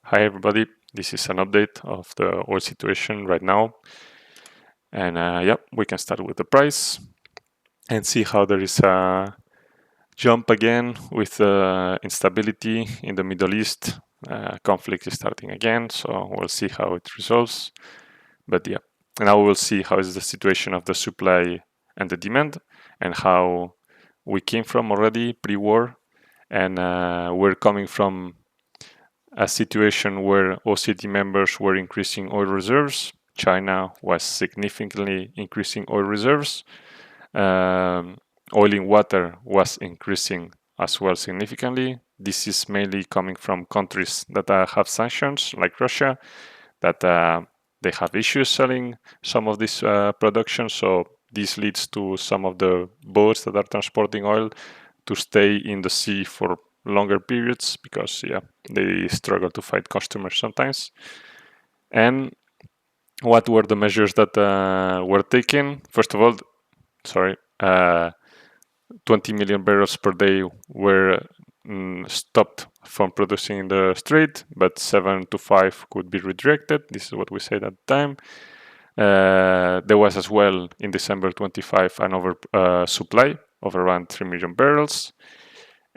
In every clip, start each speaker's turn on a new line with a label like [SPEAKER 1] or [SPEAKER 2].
[SPEAKER 1] Hi everybody, this is an update of the oil situation right now. And we can start with the price and see how there is a jump again with instability in the Middle East. Conflict is starting again, so we'll see how it resolves. But yeah, now we'll see how is the situation of the supply and the demand and how we came from already pre-war, and we're coming from a situation where OECD members were increasing oil reserves. China was significantly increasing oil reserves. Oil in water was increasing as well significantly. This is mainly coming from countries that have sanctions, like Russia, that they have issues selling some of this production. So this leads to some of the boats that are transporting oil to stay in the sea for longer periods because they struggle to find customers sometimes. And what were the measures that were taken? First of all, 20 million barrels per day were stopped from producing in the strait, but 7 to 5 could be redirected. This is what we said at the time. There was as well in December 25 an oversupply of around 3 million barrels.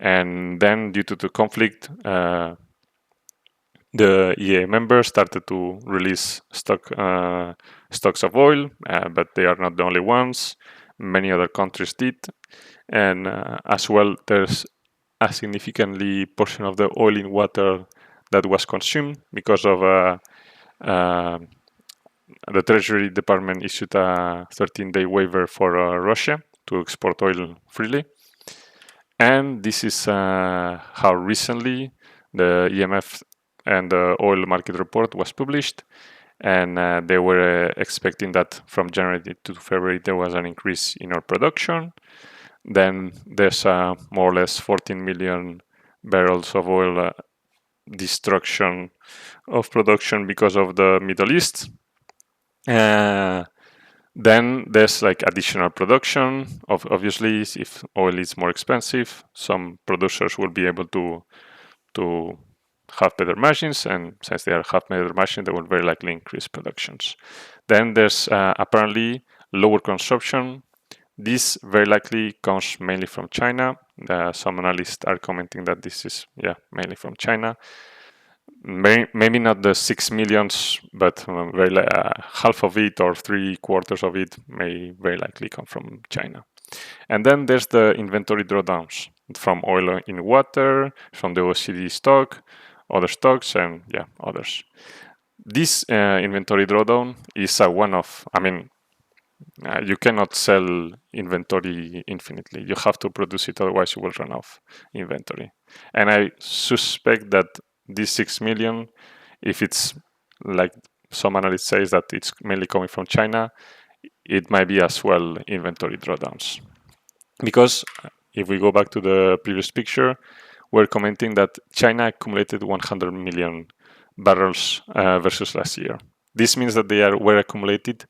[SPEAKER 1] And then due to the conflict, the IEA members started to release stocks of oil, but they are not the only ones. Many other countries did. And as well, there's a significantly portion of the oil in water that was consumed because of the Treasury Department issued a 13-day waiver for Russia to export oil freely. And this is how recently the EMF and the oil market report was published. And they were expecting that from January to February there was an increase in oil production. Then there's more or less 14 million barrels of oil destruction of production because of the Middle East. Then there's like additional production. Obviously, if oil is more expensive, some producers will be able to have better margins, and since they have better margins, they will very likely increase productions. Then there's apparently lower consumption. This very likely comes mainly from China. Some analysts are commenting that this is mainly from China. Maybe not the 6 millions, but half of it or 3/4 of it may very likely come from China. And then there's the inventory drawdowns from oil in water, from the OECD stock, other stocks, and others. This inventory drawdown is a one-off. I mean, you cannot sell inventory infinitely. You have to produce it, otherwise you will run off inventory. And I suspect that this 6 million, if it's like some analysts say that it's mainly coming from China, it might be as well inventory drawdowns. Because if we go back to the previous picture, we're commenting that China accumulated 100 million barrels versus last year. This means that they were accumulated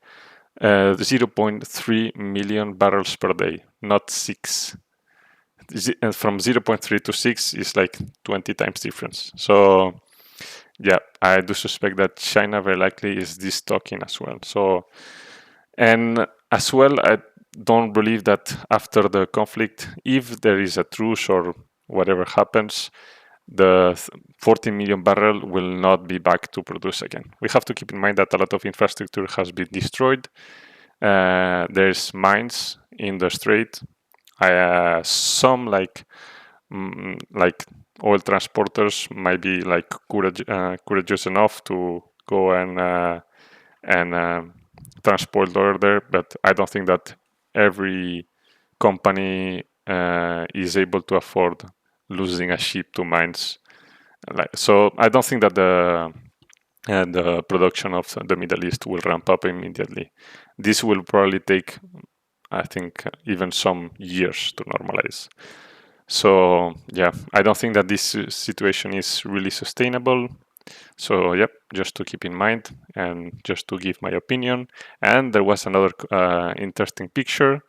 [SPEAKER 1] 0.3 million barrels per day, not 6. From 0.3 to 6 is like 20 times difference. So I do suspect that China very likely is destocking as well. So, and as well, I don't believe that after the conflict, if there is a truce or whatever happens, the 14 million barrel will not be back to produce again. We have to keep in mind that a lot of infrastructure has been destroyed. There's mines in the strait. Some like oil transporters might be like courageous enough to go and transport oil there, but I don't think that every company is able to afford losing a ship to mines. So I don't think that the production of the Middle East will ramp up immediately. This will probably take, I think, even some years to normalize. So I don't think that this situation is really sustainable. So just to keep in mind and just to give my opinion. And there was another interesting picture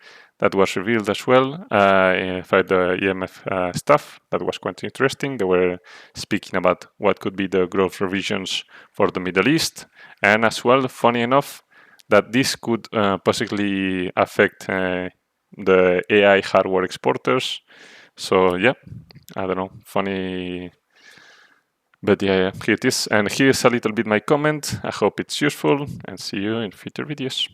[SPEAKER 1] that was revealed as well by the EMF staff. That was quite interesting. They were speaking about what could be the growth revisions for the Middle East, and as well, funny enough, that this could possibly affect the AI hardware exporters. So yeah, I don't know, funny. But yeah, here it is. And here's a little bit my comment. I hope it's useful, and see you in future videos.